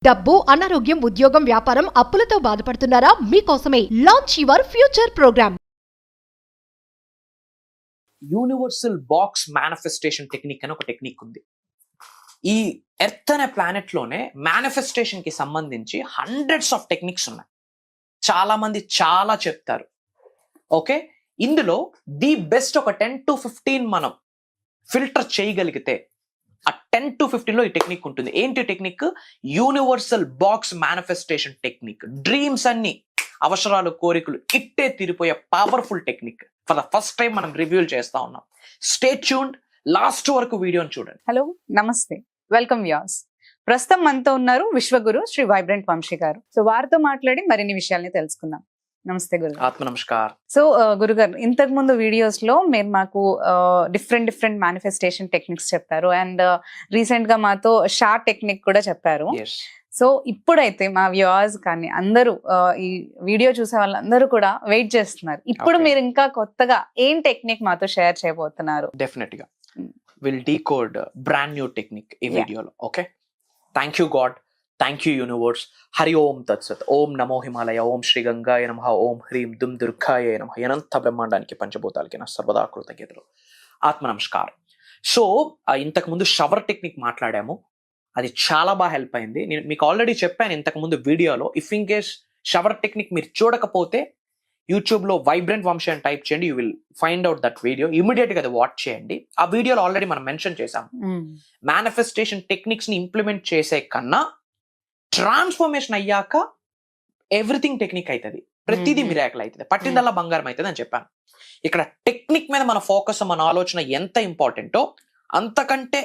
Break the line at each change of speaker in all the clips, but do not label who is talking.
డబ్బు, అనారోగ్యం, ఉద్యోగం, వ్యాపారం, అప్పులతో బాధపడుతున్నారా? మీకోసమే launch your future program.
Universal box manifestation technique అని ఒక టెక్నిక్ ఉంది. ఈ ఎర్త్ అనే ప్లానెట్ లోనే మేనిఫెస్టేషన్ కి సంబంధించి హండ్రెడ్స్ ఆఫ్ టెక్నిక్స్ ఉన్నాయి. చాలా మంది చాలా చెప్తారు. ఓకే, ఇందులో ది బెస్ట్ ఒక 10 to 15 మనం ఫిల్టర్ చేయగలిగితే ఆ 10 to 15 లో ఈ టెక్నిక్ ఉంటుంది. ఏంటి technique? Universal box manifestation technique. Dreams అన్ని, అవసరాలు, కోరికలు ఇట్టే తీరిపోయే powerful technique for the first time మనం రివ్యూ చేస్తా ఉన్నాం. స్టే ట్యూన్డ్, లాస్ట్ వరకు వీడియోని చూడండి.
హలో, నమస్తే, వెల్కమ్ వ్యూయర్స్. ప్రస్తుతం మనతో ఉన్నారు విశ్వగురు శ్రీ వైబ్రెంట్ వంశీ గారు. సో వారితో మాట్లాడి మరిన్ని విషయాల్ని తెలుసుకుందాం. నమస్తే గురు.
ఆత్మ నమస్కార్.
సో గురుగారు, ఇంతకు ముందు వీడియోస్ లో మీరు మాకు డిఫరెంట్ మేనిఫెస్టేషన్ టెక్నిక్స్ చెప్పారు అండ్ రీసెంట్ గా మాతో షార్ట్ టెక్నిక్ కూడా చెప్పారు. సో ఇప్పుడైతే మా వ్యూవర్స్ కానీ అందరూ ఈ వీడియో చూసే వాళ్ళందరూ కూడా వెయిట్ చేస్తున్నారు. ఇప్పుడు మీరు ఇంకా కొత్తగా ఏం టెక్నిక్ మాతో షేర్ చేయబోతున్నారు?
డెఫినెట్ గా will decode brand new technique ఈ వీడియోలో. Okay, thank you God, thank you universe. హరి ఓం తత్సత్. ఓం నమో హిమాలయ, ఓం శ్రీ గంగాయ నమః, ఓం హ్రీం దుమ్ దుర్గాయ నమః. అనంత బ్రహ్మాండానికి పంచభూతాలకి నా సర్వదా కృతజ్ఞతలు. ఆత్మ నమస్కారం. సో ఇంతకు ముందు షవర్ టెక్నిక్ మాట్లాడాము, అది చాలా బాగా హెల్ప్ అయింది. నేను మీకు ఆల్రెడీ చెప్పాను ఇంతకు ముందు వీడియోలో. If in case shower technique మీరు చూడకపోతే యూట్యూబ్ లో వైబ్రెంట్ వంశీ అని టైప్ చేయండి, you will find out that video. Immediate గా అది వాచ్ చేయండి. ఆ వీడియోలో ఆల్రెడీ మనం మెన్షన్ చేసాం, మేనిఫెస్టేషన్ టెక్నిక్స్ ని ఇంప్లిమెంట్ చేసే కన్నా ట్రాన్స్ఫర్మేషన్ అయ్యాక ఎవ్రీథింగ్ టెక్నిక్ అవుతుంది, ప్రతిదీ మిరాకిల్ అవుతుంది, పట్టిందల్లా బంగారం అవుతుంది అని చెప్పాను. ఇక్కడ టెక్నిక్ మీద మన ఫోకస్, మన ఆలోచన ఎంత ఇంపార్టెంటో అంతకంటే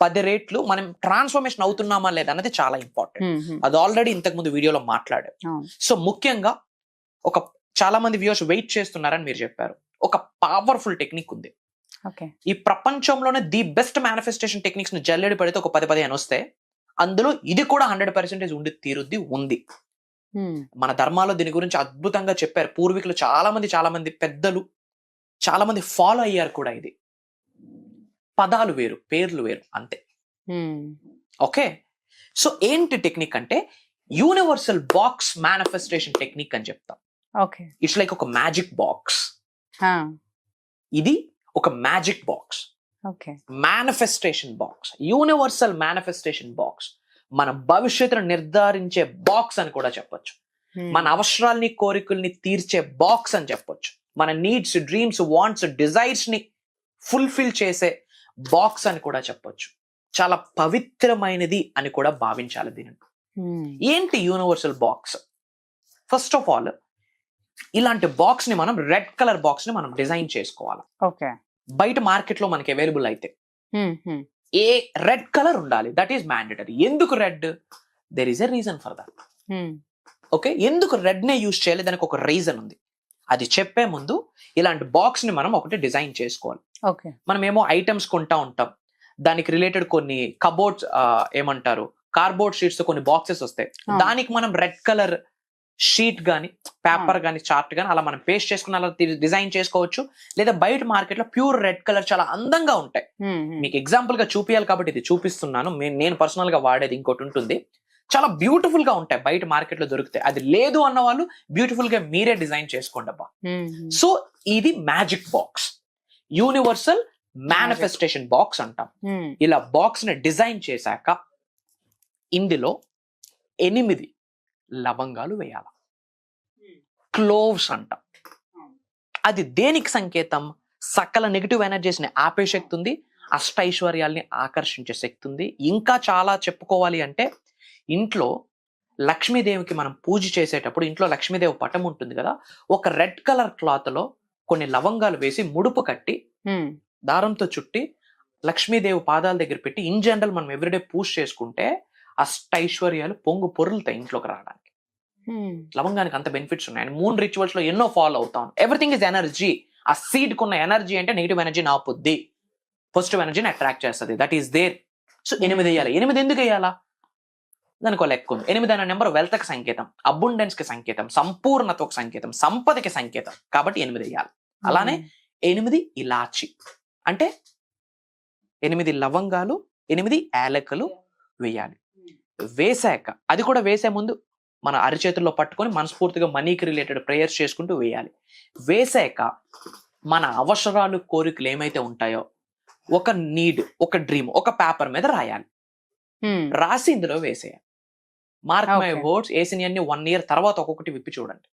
10 రెట్లు మనం ట్రాన్స్ఫర్మేషన్ అవుతున్నామా లేదా అన్నది చాలా ఇంపార్టెంట్. అది ఆల్రెడీ ఇంతకు ముందు వీడియోలో మాట్లాడారు. సో ముఖ్యంగా చాలా మంది వ్యూవర్స్ వెయిట్ చేస్తున్నారని మీరు చెప్పారు. ఒక పవర్ఫుల్ టెక్నిక్ ఉంది. ఈ ప్రపంచంలోనే ది బెస్ట్ మేనిఫెస్టేషన్ టెక్నిక్స్ ని జల్లెడి పడితే ఒక 10-15 వస్తే అందులో ఇది కూడా 100% ఉండి తీరుద్ది ఉంది. మన ధర్మాల్లో దీని గురించి అద్భుతంగా చెప్పారు పూర్వీకులు. చాలా మంది పెద్దలు చాలా మంది ఫాలో అయ్యారు కూడా. ఇది పదాలు వేరు, పేర్లు వేరు, అంతే. ఓకే, సో ఏంటి టెక్నిక్ అంటే యూనివర్సల్ బాక్స్ మేనిఫెస్టేషన్ టెక్నిక్ అని చెప్తాం. ఇట్స్ లైక్ ఒక మ్యాజిక్ బాక్స్. ఇది ఒక magic box, manifestation box, universal manifestation box. మన భవిష్యత్తును నిర్ధారించే బాక్స్ అని కూడా చెప్పొచ్చు. మన అవసరాల్ని, కోరికల్ని తీర్చే బాక్స్ అని చెప్పొచ్చు. మన నీడ్స్, డ్రీమ్స్, వాంట్స్, డిజైర్స్ ని ఫుల్ఫిల్ చేసే బాక్స్ అని కూడా చెప్పొచ్చు. చాలా పవిత్రమైనది అని కూడా భావించాలి దీనిని. ఏంటి universal box? First of all ఇలాంటి బాక్స్ ని మనం రెడ్ కలర్ బాక్స్ ని మనం డిజైన్ చేసుకోవాలి. బయట మార్కెట్ లో మనకి అవైలబుల్ అయితే ఏ రెడ్ కలర్ ఉండాలి, దట్ ఈస్ మ్యాండేటరీ. ఎందుకు red? There is a reason for that. Okay, ఎందుకు రెడ్ నే యూజ్ చేయాలి? దానికి ఒక రీజన్ ఉంది. అది చెప్పే ముందు ఇలాంటి బాక్స్ ని మనం ఒకటి డిజైన్ చేసుకోవాలి. మనం ఏమో ఐటమ్స్ కొంటా ఉంటాం, దానికి రిలేటెడ్ కొన్ని కబోర్డ్స్ ఏమంటారు, కార్డ్బోర్డ్ షీట్స్ కొన్ని బాక్సెస్ వస్తాయి. దానికి మనం రెడ్ కలర్ షీట్ గానీ, పేపర్ గానీ, చార్ట్ గానీ అలా మనం పేస్ట్ చేసుకుని అలా డిజైన్ చేసుకోవచ్చు. లేదా బయట మార్కెట్ లో ప్యూర్ రెడ్ కలర్ చాలా అందంగా ఉంటాయి. మీకు ఎగ్జాంపుల్ గా చూపించాలి కాబట్టి ఇది చూపిస్తున్నాను. నేను పర్సనల్ గా వాడేది ఇంకోటి ఉంటుంది, చాలా బ్యూటిఫుల్ గా ఉంటాయి, బయట మార్కెట్ లో దొరుకుతాయి. అది లేదు అన్న వాళ్ళు బ్యూటిఫుల్ గా మీరే డిజైన్ చేసుకోండి అబ్బా. సో ఇది magic box, universal manifestation box అంటాం. ఇలా బాక్స్ ని డిజైన్ చేశాక ఇందులో 8 లవంగాలు వేయాల. క్లోవ్స్ అంటాం. అది దేనికి సంకేతం? సకల నెగిటివ్ ఎనర్జీస్ ని ఆపే శక్తి ఉంది, అష్టైశ్వర్యాల్ని ఆకర్షించే శక్తి ఉంది. ఇంకా చాలా చెప్పుకోవాలి అంటే ఇంట్లో లక్ష్మీదేవికి మనం పూజ చేసేటప్పుడు ఇంట్లో లక్ష్మీదేవి పటం ఉంటుంది కదా, ఒక రెడ్ కలర్ క్లాత్ లో కొన్ని లవంగాలు వేసి ముడుపు కట్టి దారంతో చుట్టి లక్ష్మీదేవి పాదాల దగ్గర పెట్టి ఇన్ జనరల్ మనం ఎవ్రీడే పూజ చేసుకుంటే అష్టైశ్వర్యాలు పొంగు పొరులుతాయి ఇంట్లోకి రావడానికి. లవంగానికి అంత బెనిఫిట్స్ ఉన్నాయి. అండ్ 3 రిచువల్స్ లో ఎన్నో ఫాలో అవుతాం. Everything is energy. ఆ సీడ్ కున్న ఎనర్జీ అంటే నెగిటివ్ ఎనర్జీని ఆపుద్ది, పాజిటివ్ ఎనర్జీని అట్రాక్ట్ చేస్తుంది. That is there. సో 8 వేయాలి. 8 ఎందుకు వేయాలా? దానికి ఒక లెక్క ఉంది. 8 అనే నెంబర్ వెల్త్ కి సంకేతం, అబుండెన్స్ కి సంకేతం, సంపూర్ణతకు సంకేతం, సంపదకి సంకేతం. కాబట్టి 8 వేయాలి. అలానే 8 ఇలాచి అంటే 8 లవంగాలు, 8 యాలకులు వేయాలి. వేసాక, అది కూడా వేసే ముందు మన అరిచేతుల్లో పట్టుకొని మనస్ఫూర్తిగా మనీకి రిలేటెడ్ ప్రేయర్స్ చేసుకుంటూ వేయాలి. వేసాక మన అవసరాలు, కోరికలు ఏమైతే ఉంటాయో ఒక నీడ్, ఒక డ్రీమ్ ఒక పేపర్ మీద రాయాలి. రాసి ఇందులో వేసేయాలి. మార్క్ మై వర్డ్స్, వేసినవన్నీ 1 year తర్వాత ఒక్కొక్కటి విప్పి చూడండి.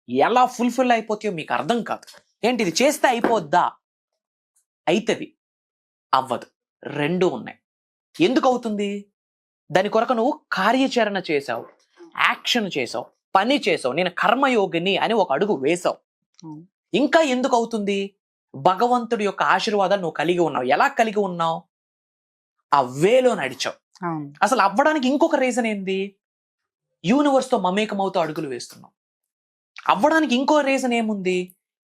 ఎలా ఫుల్ఫిల్ అయిపోతాయో మీకు అర్థం కాదు. ఏంటి ఇది చేస్తే అయిపోద్దా? అయితది, అవ్వదు, రెండు ఉన్నాయి. ఎందుకు అవుతుంది? దాని కొరకు నువ్వు కార్యాచరణ చేసావు, యాక్షన్ చేసావు, పని చేసావు, నేను కర్మయోగిని అని ఒక అడుగు వేసావు. ఇంకా ఎందుకు అవుతుంది? భగవంతుడి యొక్క ఆశీర్వాదాలు నువ్వు కలిగి ఉన్నావు. ఎలా కలిగి ఉన్నావు? ఆ వేలో నడిచావు. అసలు అవ్వడానికి ఇంకొక రీజన్ ఏంది? యూనివర్స్ తో మమేకమవుతూ అడుగులు వేస్తున్నావు. అవ్వడానికి ఇంకో రీజన్ ఏముంది?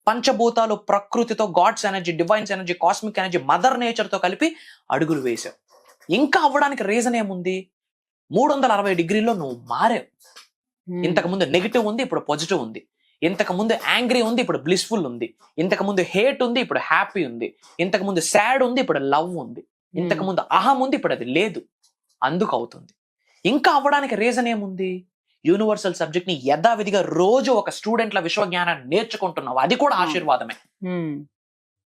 పంచభూతాలు, ప్రకృతితో, gods energy, divines energy, cosmic energy, mother nature తో కలిపి అడుగులు వేసావు. ఇంకా అవ్వడానికి రీజన్ ఏముంది? 360 degrees నువ్వు మారావు. ఇంతకు ముందు నెగిటివ్ ఉంది, ఇప్పుడు పాజిటివ్ ఉంది. ఇంతకు ముందు యాంగ్రీ ఉంది, ఇప్పుడు బ్లిస్ఫుల్ ఉంది. ఇంతకు ముందు హేట్ ఉంది, ఇప్పుడు హ్యాపీ ఉంది. ఇంతకు ముందు సాడ్ ఉంది, ఇప్పుడు లవ్ ఉంది. ఇంతకు ముందు అహం ఉంది, ఇప్పుడు అది లేదు. అందుకు అవుతుంది. ఇంకా అవ్వడానికి రీజన్ ఏముంది? యూనివర్సల్ సబ్జెక్ట్ ని యథావిధిగా రోజు ఒక స్టూడెంట్ల విశ్వజ్ఞానాన్ని నేర్చుకుంటున్నావు, అది కూడా ఆశీర్వాదమే.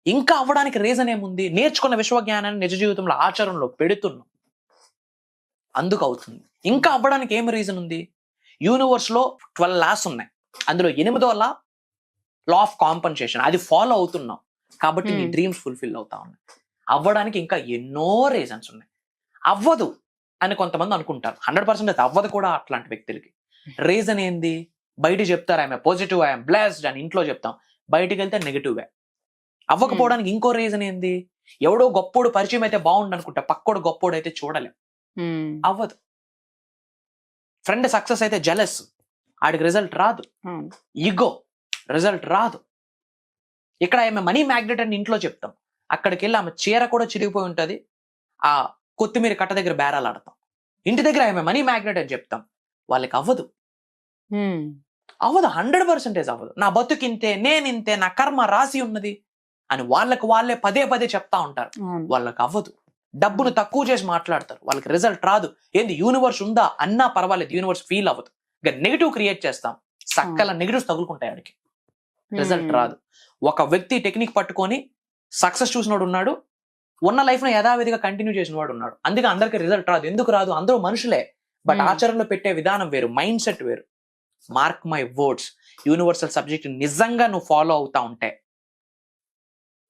ఇంకా అవ్వడానికి రీజన్ ఏముంది? నేర్చుకున్న విశ్వజ్ఞానాన్ని నిజ జీవితంలో ఆచరణలో పెడుతున్నావు, అందుకు అవుతుంది. ఇంకా అవ్వడానికి ఏం రీజన్ ఉంది? యూనివర్స్ లో 12 laws ఉన్నాయి. అందులో 8వ లా ఆఫ్ కాంపన్సేషన్, అది ఫాలో అవుతున్నావు కాబట్టి నీ డ్రీమ్స్ ఫుల్ఫిల్ అవుతా ఉన్నాయి. అవ్వడానికి ఇంకా ఎన్నో రీజన్స్ ఉన్నాయి. అవ్వదు అని కొంతమంది అనుకుంటారు. 100% అది అవ్వదు కూడా అట్లాంటి వ్యక్తులకి. రీజన్ ఏంది? బయట చెప్తారు ఐఎమ్ పాజిటివ్, ఐఎమ్ బ్లెస్డ్ అని ఇంట్లో చెప్తాం, బయటికి వెళ్తే నెగిటివ్. అవ్వకపోవడానికి ఇంకో రీజన్ ఏంది? ఎవడో గొప్పోడు పరిచయం అయితే బాగుండు అనుకుంటా, పక్కోడు గొప్పోడు అయితే చూడలేం, అవ్వదు. ఫ్రెండ్ సక్సెస్ అయితే జెలస్, ఆడికి రిజల్ట్ రాదు. ఈగో, రిజల్ట్ రాదు. ఇక్కడ ఆమె మనీ మ్యాగ్నెట్ అని ఇంట్లో చెప్తాం, అక్కడికి వెళ్ళి ఆమె చీర కూడా చిరిగిపోయి ఉంటది, ఆ కొత్తిమీర కట్ట దగ్గర బేరాలు ఆడతాం. ఇంటి దగ్గర ఆమె మనీ మ్యాగ్నెట్ అని చెప్తాం, వాళ్ళకి అవ్వదు. అవ్వదు, 100% అవ్వదు. నా బతుకింతే, నేనింతే, నా కర్మ రాసి ఉన్నది అని వాళ్ళకి వాళ్ళే పదే పదే చెప్తా ఉంటారు, వాళ్ళకి అవ్వదు. డబ్బును తక్కువ చేసి మాట్లాడతారు, వాళ్ళకి రిజల్ట్ రాదు. ఏంది యూనివర్స్ ఉందా అన్నా పర్వాలేదు, యూనివర్స్ ఫీల్ అవ్వదు. ఇక నెగిటివ్ క్రియేట్ చేస్తాం, సక్కల నెగిటివ్స్ తగులుకుంటాయి ఆడికి, రిజల్ట్ రాదు. ఒక వ్యక్తి టెక్నిక్ పట్టుకొని సక్సెస్ చూసినోడు ఉన్నాడు, ఉన్న లైఫ్ ను యథావిధిగా కంటిన్యూ చేసిన వాడు ఉన్నాడు. అందుకే అందరికి రిజల్ట్ రాదు. ఎందుకు రాదు? అందరూ మనుషులే, బట్ ఆచరణలో పెట్టే విధానం వేరు, మైండ్ సెట్ వేరు. Mark my words, universal subject నిజంగా నువ్వు ఫాలో అవుతా ఉంటే,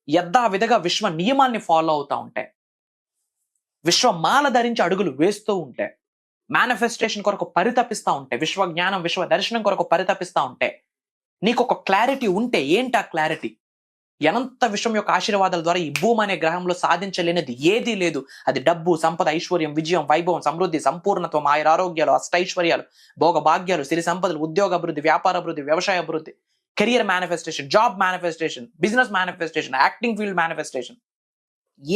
యథావిధిగా విశ్వ నియమాన్ని ఫాలో అవుతా ఉంటే, విశ్వమాల ధరించి అడుగులు వేస్తూ ఉంటే, మేనిఫెస్టేషన్ కొరకు పరితపిస్తా ఉంటే, విశ్వ జ్ఞానం, విశ్వ దర్శనం కొరకు పరితపిస్తా ఉంటే, నీకు ఒక క్లారిటీ ఉంటే, ఏంటి ఆ క్లారిటీ? అనంత విశ్వం యొక్క ఆశీర్వాదాల ద్వారా ఈ భూమి అనే గ్రహంలో సాధించలేనిది ఏదీ లేదు. అది డబ్బు, సంపద, ఐశ్వర్యం, విజయం, వైభవం, సమృద్ధి, సంపూర్ణత్వం, ఆయురారోగ్యాలు, అష్టైశ్వర్యాలు, భోగ భాగ్యాలు, సిరి సంపదలు, ఉద్యోగ అభివృద్ధి, వ్యాపార అభివృద్ధి, వ్యవసాయ అభివృద్ధి, career manifestation, job manifestation, business manifestation, acting field manifestation,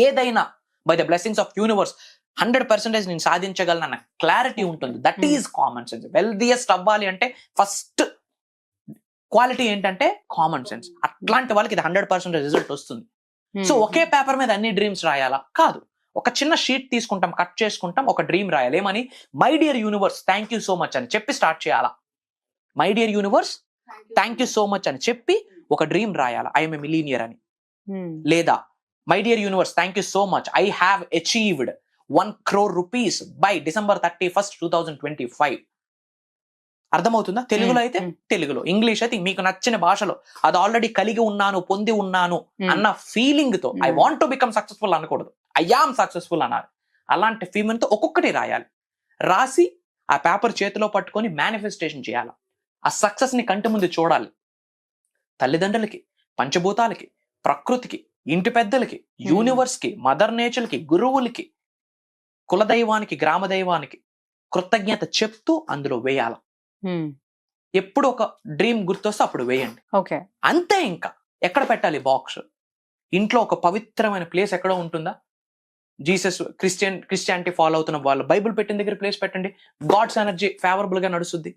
ఏదైనా by the blessings of universe 100% నేను సాధించగలనన్న క్లారిటీ ఉంటుంది. That is common sense. Wealthiest అవ్వాలి అంటే ఫస్ట్ క్వాలిటీ ఏంటంటే కామన్ సెన్స్. అట్లాంటి వాళ్ళకి ఇది 100% రిజల్ట్ వస్తుంది. సో ఒకే పేపర్ మీద అన్ని డ్రీమ్స్ రాయాలా? కాదు. ఒక చిన్న షీట్ తీసుకుంటాం, కట్ చేసుకుంటాం, ఒక డ్రీమ్ రాయాలి. ఏమని? My dear universe thank you so much అని చెప్పి స్టార్ట్ చేయాలా. My dear universe thank you so much అని చెప్పి ఒక డ్రీమ్ రాయాలా, ఐఎమ్ ఎ మిలీనియర్ అని. లేదా my dear universe thank you so much, I have achieved 1 crore rupees by December 31st, 2025. అర్థమవుతుందా? తెలుగులో అయితే తెలుగులో, ఇంగ్లీష్ అయితే మీకు నచ్చిన భాషలో, అది ఆల్రెడీ కలిగి ఉన్నాను, పొంది ఉన్నాను అన్న ఫీలింగ్ తో, I want to become successful అనకూడదు, ఐ యామ్ సక్సెస్ఫుల్ అన్నారు. అలాంటి ఫీలింగ్ తో ఒక్కొక్కటి రాయాలి. రాసి ఆ పేపర్ చేతిలో పట్టుకొని మేనిఫెస్టేషన్ చేయాలి. ఆ సక్సెస్ ని కంటి ముందు చూడాలి. తల్లిదండ్రులకి, పంచభూతాలకి, ప్రకృతికి, ఇంటి పెద్దలకి, యూనివర్స్ కి, మదర్ నేచర్ కి, గురువులకి, కులదైవానికి, గ్రామ దైవానికి కృతజ్ఞత చెప్తూ అందులో వేయాల. ఎప్పుడు ఒక డ్రీమ్ గుర్తొస్తే అప్పుడు వేయండి, అంతే. ఇంకా ఎక్కడ పెట్టాలి బాక్స్? ఇంట్లో ఒక పవిత్రమైన ప్లేస్ ఎక్కడో ఉంటుందా? జీసస్, క్రిస్టియానిటీ ఫాలో అవుతున్న వాళ్ళు బైబుల్ పెట్టిన దగ్గర ప్లేస్ పెట్టండి, గాడ్స్ ఎనర్జీ ఫేవరబుల్ గా నడుస్తుంది.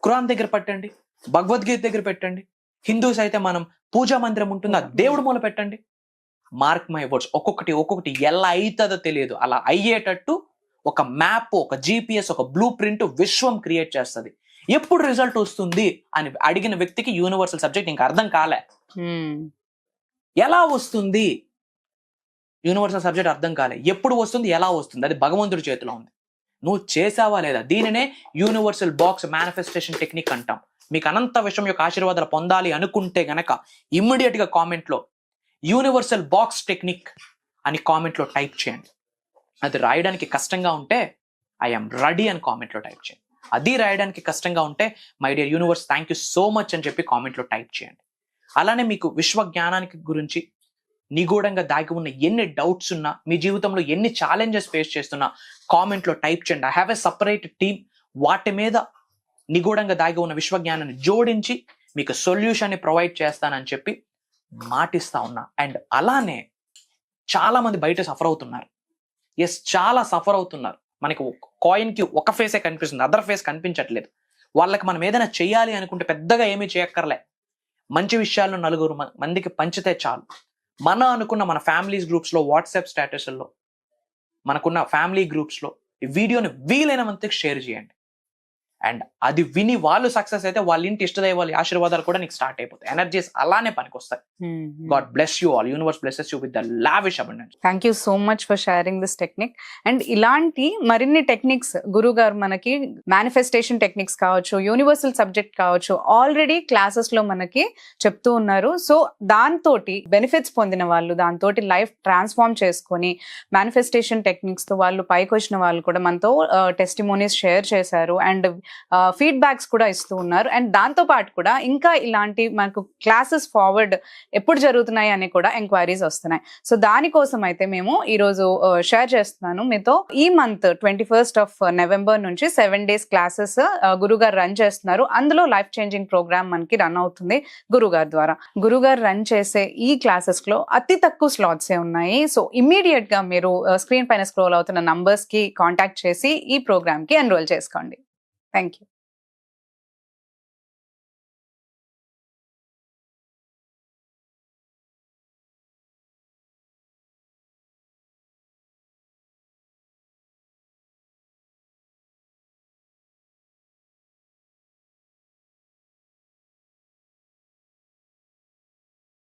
ఖురాన్ దగ్గర పెట్టండి, భగవద్గీత దగ్గర పెట్టండి. హిందూస్ అయితే మనం పూజా మందిరం ఉంటుందా, దేవుడి మూల పెట్టండి. మార్క్ మై వర్డ్స్, ఒక్కొక్కటి ఎలా అవుతుందో తెలియదు, అలా అయ్యేటట్టు ఒక మ్యాప్, ఒక GPS, ఒక బ్లూ ప్రింట్ విశ్వం క్రియేట్ చేస్తుంది. ఎప్పుడు రిజల్ట్ వస్తుంది అని అడిగిన వ్యక్తికి యూనివర్సల్ సబ్జెక్ట్ ఇంకా అర్థం కాలే. ఎలా వస్తుంది యూనివర్సల్ సబ్జెక్ట్ అర్థం కాలే. ఎప్పుడు వస్తుంది, ఎలా వస్తుంది, అది భగవంతుడి చేతిలో ఉంది. నువ్వు చేసావా లేదా? దీనినే యూనివర్సల్ బాక్స్ మేనిఫెస్టేషన్ టెక్నిక్ అంటాం. మీకు అనంత విషయం యొక్క ఆశీర్వాదాలు పొందాలి అనుకుంటే గనక ఇమ్మీడియట్ గా కామెంట్ లో యూనివర్సల్ బాక్స్ టెక్నిక్ అని కామెంట్ లో టైప్ చేయండి. అది రాయడానికి కష్టంగా ఉంటే ఐఎమ్ రెడీ అని కామెంట్ లో టైప్ చేయండి. అది రాయడానికి కష్టంగా ఉంటే my dear universe thank you so much అని చెప్పి కామెంట్ లో టైప్ చేయండి. అలానే మీకు విశ్వ జ్ఞానానికి గురించి నిగూఢంగా దాగి ఉన్న ఎన్ని డౌట్స్ ఉన్నా, మీ జీవితంలో ఎన్ని ఛాలెంజెస్ ఫేస్ చేస్తున్నా కామెంట్ లో టైప్ చేయండి. I have a separate team. వాటి మీద నిగూఢంగా దాగి ఉన్న విశ్వ జ్ఞానాన్ని జోడించి మీకు సొల్యూషన్ ని ప్రొవైడ్ చేస్తానని చెప్పి మాటిస్తా ఉన్నా. అండ్ అలానే చాలా మంది బయట సఫర్ అవుతున్నారు. ఎస్, చాలా సఫర్ అవుతున్నారు. మనకి కాయిన్ కి ఒక ఫేసే కనిపిస్తుంది, అదర్ ఫేస్ కనిపించట్లేదు. వాళ్ళకి మనం ఏదైనా చేయాలి అనుకుంటే పెద్దగా ఏమీ చేయక్కర్లే. మంచి విషయాలను నలుగురు మందికి పంచితే చాలు. అనుకున్న మన ఫ్యామిలీస్ గ్రూప్స్ లో, వాట్సాప్ స్టేటస్లో, మనకున్న ఫ్యామిలీ గ్రూప్స్ లో ఈ వీడియోని వీలైన మందికి షేర్ చేయండి. అండ్ అది విని వాళ్ళు సక్సెస్ అయితే వాళ్ళ ఇంటి ఇష్టదైవాళ్ళ ఆశీర్వాదాలు కూడా నీకు స్టార్ట్ అయిపోతాయి. ఎనర్జీస్ అలానే పనికొస్తాయి. God bless you all. Universe blesses you with the lavish abundance.
Thank you so much for sharing this technique. And ఇలాంటి మరిన్ని టెక్నిక్స్ గురువు గారు మనకి మేనిఫెస్టేషన్ టెక్నిక్స్ కావచ్చు, యూనివర్సల్ సబ్జెక్ట్ కావచ్చు, ఆల్రెడీ క్లాసెస్ లో మనకి చెప్తూ ఉన్నారు. సో దాంతో బెనిఫిట్స్ పొందిన వాళ్ళు, దాంతో లైఫ్ ట్రాన్స్ఫార్మ్ చేసుకొని మేనిఫెస్టేషన్ టెక్నిక్స్ తో వాళ్ళు పైకి వచ్చిన వాళ్ళు కూడా మనతో టెస్టిమోనీస్ షేర్ చేశారు. అండ్ ఫీడ్బ్యాక్స్ కూడా ఇస్తూ ఉన్నారు. అండ్ దాంతో పాటు కూడా ఇంకా ఇలాంటి మనకు క్లాసెస్ ఫార్వర్డ్ ఎప్పుడు జరుగుతున్నాయి అని కూడా ఎంక్వైరీస్ వస్తున్నాయి. సో దానికోసం అయితే మేము ఈరోజు షేర్ చేస్తున్నాను మీతో. ఈ మంత్ 21st of November నుంచి 7 days క్లాసెస్ గురుగారు రన్ చేస్తున్నారు. అందులో లైఫ్ చేంజింగ్ ప్రోగ్రామ్ మనకి రన్ అవుతుంది గురుగారు ద్వారా. గురుగారు రన్ చేసే ఈ క్లాసెస్ లో అతి తక్కువ స్లాట్స్ ఉన్నాయి. సో ఇమ్మీడియట్ గా మీరు స్క్రీన్ పైన స్క్రోల్ అవుతున్న నంబర్స్ కి కాంటాక్ట్ చేసి ఈ ప్రోగ్రామ్ కి ఎన్రోల్ చేసుకోండి. Thank you.